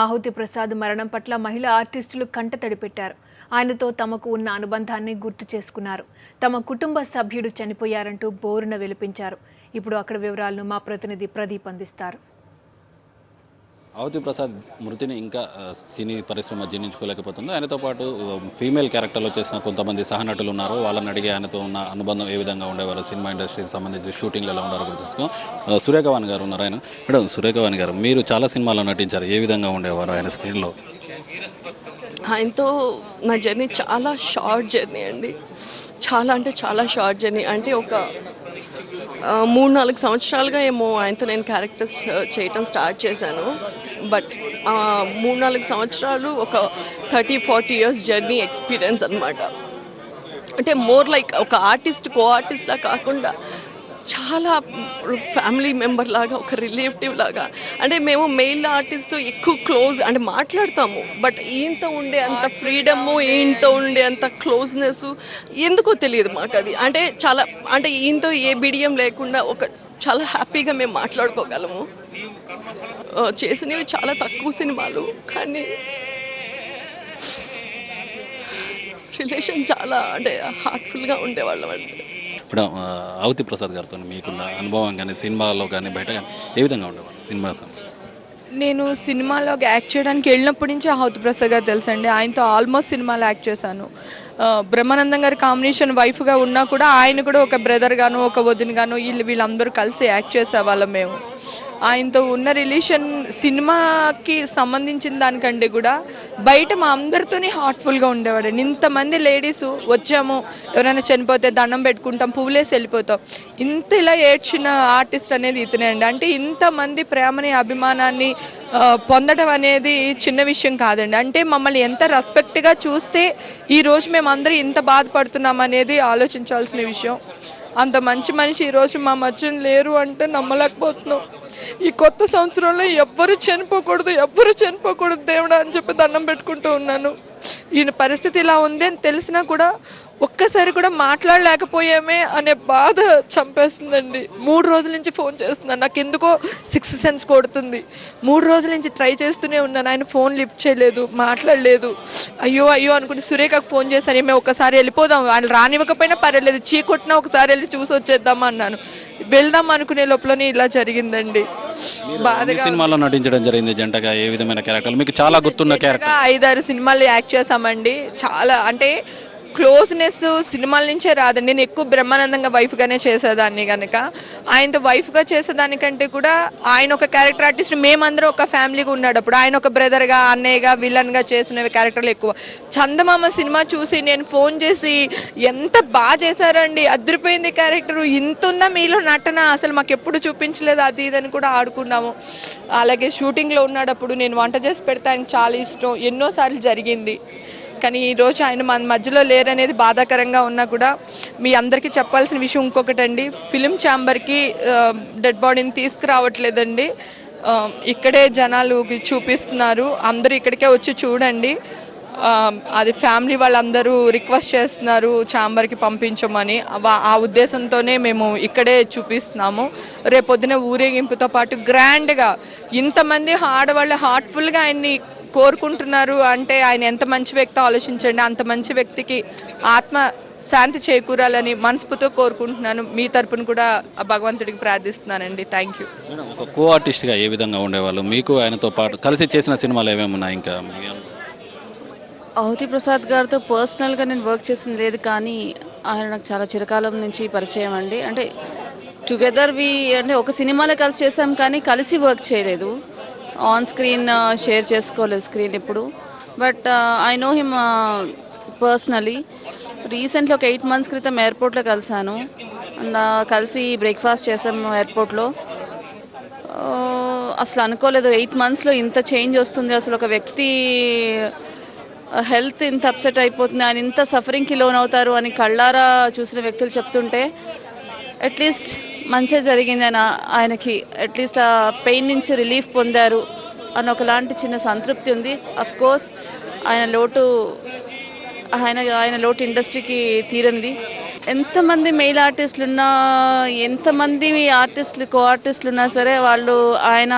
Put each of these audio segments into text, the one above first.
ఆహుతి ప్రసాద్ మరణం పట్ల మహిళా ఆర్టిస్టులు కంటతడి పెట్టారు. ఆయనతో తమకు ఉన్న అనుబంధాన్ని గుర్తు చేసుకున్నారు. తమ కుటుంబ సభ్యుడు చనిపోయారంటూ బోరున వెలిపించారు. ఇప్పుడు అక్కడ వివరాలను మా ప్రతినిధి ప్రదీప్ అందిస్తారు. ఆహుతి ప్రసాద్ మృతిని ఇంకా సినీ పరిశ్రమ జీర్ణించుకోలేకపోతుంది. ఆయనతో పాటు ఫీమేల్ క్యారెక్టర్లో చేసిన కొంతమంది సహనటులు ఉన్నారు. వాళ్ళని అడిగి ఆయనతో ఉన్న అనుబంధం ఏ విధంగా ఉండేవారు, సినిమా ఇండస్ట్రీకి సంబంధించి షూటింగ్లు ఎలా ఉండారో కూడా తెలుసుకున్నాం. సురేఖవాణి గారు ఉన్నారు. మేడం సురేఖవాణి గారు, మీరు చాలా సినిమాల్లో నటించారు. ఏ విధంగా ఉండేవారు ఆయన స్క్రీన్లో? ఆయనతో నా జర్నీ చాలా షార్ట్ జర్నీ అండి. చాలా అంటే చాలా షార్ట్ జర్నీ. అంటే ఒక 3-4 సంవత్సరాలుగా ఏమో ఆయనతో నేను క్యారెక్టర్స్ చేయటం స్టార్ట్ చేశాను. బట్ 3-4 సంవత్సరాలు ఒక 30-40 ఇయర్స్ జర్నీ ఎక్స్పీరియన్స్ అనమాట. అంటే మోర్ లైక్ ఒక ఆర్టిస్ట్, కో ఆర్టిస్ట్లా కాకుండా చాలా ఫ్యామిలీ మెంబర్ లాగా, ఒక రిలేటివ్ లాగా. అంటే మేము మెయిల్ ఆర్టిస్ట్తో ఎక్కువ క్లోజ్ అంటే మాట్లాడతాము. బట్ ఈయనతో ఉండే అంత ఫ్రీడము, ఈయనతో ఉండే అంత క్లోజ్నెస్ ఎందుకో తెలియదు మాకు అది. అంటే చాలా అంటే ఈయనతో ఏ బిడియం లేకుండా ఒక చాలా హ్యాపీగా మేము మాట్లాడుకోగలము. చేసినవి చాలా తక్కువ సినిమాలు, కానీ రిలేషన్ చాలా అంటే హార్ట్ఫుల్గా ఉండేవాళ్ళం అండి. ఇప్పుడు ఆహుతి ప్రసాద్ గారితో మీకున్న అనుభవం కానీ సినిమాలో కానీ బయట కానీ ఏ విధంగా ఉండేవారు? సినిమా నేను సినిమాలో యాక్ట్ చేయడానికి వెళ్ళినప్పటి నుంచి ఆహుతి ప్రసాద్ గారు తెలుసండి. ఆయనతో ఆల్మోస్ట్ సినిమాలో యాక్ట్ చేశాను. బ్రహ్మానందం గారి కాంబినేషన్ వైఫ్గా ఉన్నా కూడా ఆయన కూడా ఒక బ్రదర్ గాను, ఒక వదిన గాను, వీళ్ళందరూ కలిసి యాక్ట్ చేసేవాళ్ళం మేము. ఆయనతో ఉన్న రిలేషన్ సినిమాకి సంబంధించిన దానికంటే కూడా బయట మా అందరితోనే హార్ట్ఫుల్గా ఉండేవాడు. ఇంతమంది లేడీస్ వచ్చాము, ఎవరైనా చనిపోతే దండం పెట్టుకుంటాం, పువ్వులేసి వెళ్ళిపోతాం. ఇంత ఇలా ఏడ్చిన ఆర్టిస్ట్ అనేది ఇతనే అండి. అంటే ఇంతమంది ప్రేమని, అభిమానాన్ని పొందడం అనేది చిన్న విషయం కాదండి. అంటే మమ్మల్ని ఎంత రెస్పెక్ట్గా చూస్తే ఈరోజు మేమందరం ఇంత బాధపడుతున్నాం అనేది ఆలోచించాల్సిన విషయం. అంత మంచి మనిషి ఈరోజు మా మధ్య లేరు అంటే నమ్మలేకపోతున్నాం. ఈ కొత్త సంవత్సరంలో ఎవ్వరు చనిపోకూడదు దేవుడా అని చెప్పి దండం పెట్టుకుంటూ ఉన్నాను. ఈయన పరిస్థితి ఇలా ఉంది అని తెలిసినా కూడా ఒక్కసారి కూడా మాట్లాడలేకపోయామే అనే బాధ చంపేస్తుందండి. 3 రోజుల నుంచి ఫోన్ చేస్తున్నాను. నాకు ఎందుకో 6th సెన్స్ కొడుతుంది. 3 రోజుల నుంచి ట్రై చేస్తూనే ఉన్నాను. ఆయన ఫోన్ లిఫ్ట్ చేయలేదు, మాట్లాడలేదు. అయ్యో అనుకుని సురేఖకు ఫోన్ చేశాను. మేము ఒకసారి వెళ్ళిపోదాం, ఆయన రానివ్వకపోయినా పర్వాలేదు, చీకొట్టినా ఒకసారి వెళ్ళి చూసి వచ్చేద్దాం అన్నాను. వెళ్దాం అనుకునే లోపలనే ఇలా జరిగిందండి. బాధగా సినిమాలో నటించడం జరిగింది జంటగా. ఏ విధమైన క్యారెక్టర్ మీకు చాలా గుర్తున్న క్యారెక్టర్? 5-6 సినిమాలు యాక్ట్ చేశామండి. చాలా అంటే క్లోజ్నెస్ సినిమాల నుంచే రాదండి. నేను ఎక్కువ బ్రహ్మానందంగా వైఫ్గానే చేసేదాన్ని కనుక ఆయనతో వైఫ్గా చేసేదానికంటే కూడా ఆయన ఒక క్యారెక్టర్ ఆర్టిస్ట్, మేమందరం ఒక ఫ్యామిలీగా ఉన్నాడప్పుడు ఆయన ఒక బ్రదర్గా, అన్నయ్యగా, విలన్గా చేసిన క్యారెక్టర్లు ఎక్కువ. చందమామ సినిమా చూసి నేను ఫోన్ చేసి ఎంత బాగా చేశారండి, అదిరిపోయింది క్యారెక్టర్, ఇంత ఉందా మీలో నటన, అసలు మాకు ఎప్పుడు చూపించలేదు, అది ఇదని కూడా ఆడుకున్నాము. అలాగే షూటింగ్లో ఉన్నాడప్పుడు నేను వంట చేసి పెడితే ఆయనకు చాలా ఇష్టం, ఎన్నోసార్లు జరిగింది. కానీ ఈరోజు ఆయన మన మధ్యలో లేరనేది బాధాకరంగా ఉన్నా కూడా మీ అందరికీ చెప్పాల్సిన విషయం ఇంకొకటండి. ఫిలిం ఛాంబర్కి డెడ్ బాడీని తీసుకురావట్లేదండి. ఇక్కడే జనాలు చూపిస్తున్నారు. అందరూ ఇక్కడికే వచ్చి చూడండి. అది ఫ్యామిలీ వాళ్ళందరూ రిక్వెస్ట్ చేస్తున్నారు ఛాంబర్కి పంపించమని. ఆ ఉద్దేశంతోనే మేము ఇక్కడే చూపిస్తున్నాము. రేపొద్దున ఊరేగింపుతో పాటు గ్రాండ్గా ఇంతమంది ఆడవాళ్ళు హార్ట్ఫుల్గా ఆయన్ని కోరుకుంటున్నారు అంటే ఆయన ఎంత మంచి వ్యక్తి ఆలోచించండి. అంత మంచి వ్యక్తికి ఆత్మ శాంతి చేకూరాలని మనస్ఫూర్తిగా కోరుకుంటున్నాను. మీ తరపున కూడా భగవంతుడికి ప్రార్థిస్తున్నానండి. Thank you. ఒక కో ఆర్టిస్ట్గా ఏ విధంగా ఉండేవాళ్ళు? మీకు ఆయనతో పాటు కలిసి చేసిన సినిమాలు ఏమేమి ఉన్నాయి? ఇంకా ఆహుతి ప్రసాద్ గారితో పర్సనల్గా నేను వర్క్ చేసింది లేదు, కానీ ఆయన నాకు చాలా చిరకాలం నుంచి పరిచయం అండి. అంటే టుగెదర్ అంటే ఒక సినిమాలో కలిసి చేసాం కానీ కలిసి వర్క్ చేయలేదు. ఆన్ స్క్రీన్ షేర్ చేసుకోలేదు స్క్రీన్ ఎప్పుడు. But I know him personally. Recently ఒక 8 months క్రితం ఎయిర్పోర్ట్లో కలిసాను. అండ్ కలిసి బ్రేక్ఫాస్ట్ చేసాము ఎయిర్పోర్ట్లో. అసలు అనుకోలేదు 8 monthsలో ఇంత చేంజ్ వస్తుంది, అసలు ఒక వ్యక్తి హెల్త్ ఇంత అప్సెట్ అయిపోతుంది, ఆయన ఇంత సఫరింగ్కి లోన్ అవుతారు అని కళ్ళారా చూసిన వ్యక్తులు చెప్తుంటే అట్లీస్ట్ మంచిగా జరిగింది ఆయనకి. అట్లీస్ట్ ఆ పెయిన్ నుంచి రిలీఫ్ పొందారు అని ఒకలాంటి చిన్న సంతృప్తి ఉంది. అఫ్ కోర్స్ ఆయన లోటు ఇండస్ట్రీకి తీరనిది. ఎంతమంది మెయిల్ ఆర్టిస్టులు ఉన్నా, ఎంతమంది ఆర్టిస్టులు కో ఆర్టిస్టులు ఉన్నా సరే వాళ్ళు ఆయన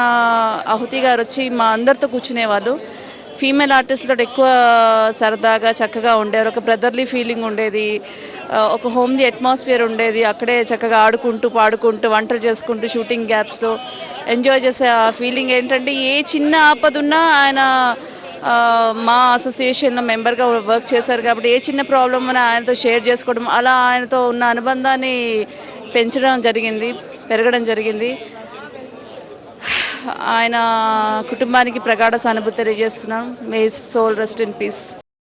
ఆహుతి గారు వచ్చి మా అందరితో కూర్చునేవాళ్ళు. ఫీమేల్ ఆర్టిస్టులతో ఎక్కువ సరదాగా చక్కగా ఉండేవారు. ఒక బ్రదర్లీ ఫీలింగ్ ఉండేది, ఒక హోమ్లీ అట్మాస్ఫియర్ ఉండేది. అక్కడే చక్కగా ఆడుకుంటూ పాడుకుంటూ వంటలు చేసుకుంటూ షూటింగ్ గ్యాప్స్లో ఎంజాయ్ చేసే ఆ ఫీలింగ్ ఏంటంటే ఏ చిన్న ఆపద ఉన్నా ఆయన మా అసోసియేషన్లో మెంబర్గా వర్క్ చేశారు కాబట్టి ఏ చిన్న ప్రాబ్లం అని ఆయనతో షేర్ చేసుకోవడం, అలా ఆయనతో ఉన్న అనుబంధాన్ని పెరగడం జరిగింది. ఆయన కుటుంబానికి ప్రగాఢ సానుభూతి తెలియజేస్తున్నాం. May soul rest in piece.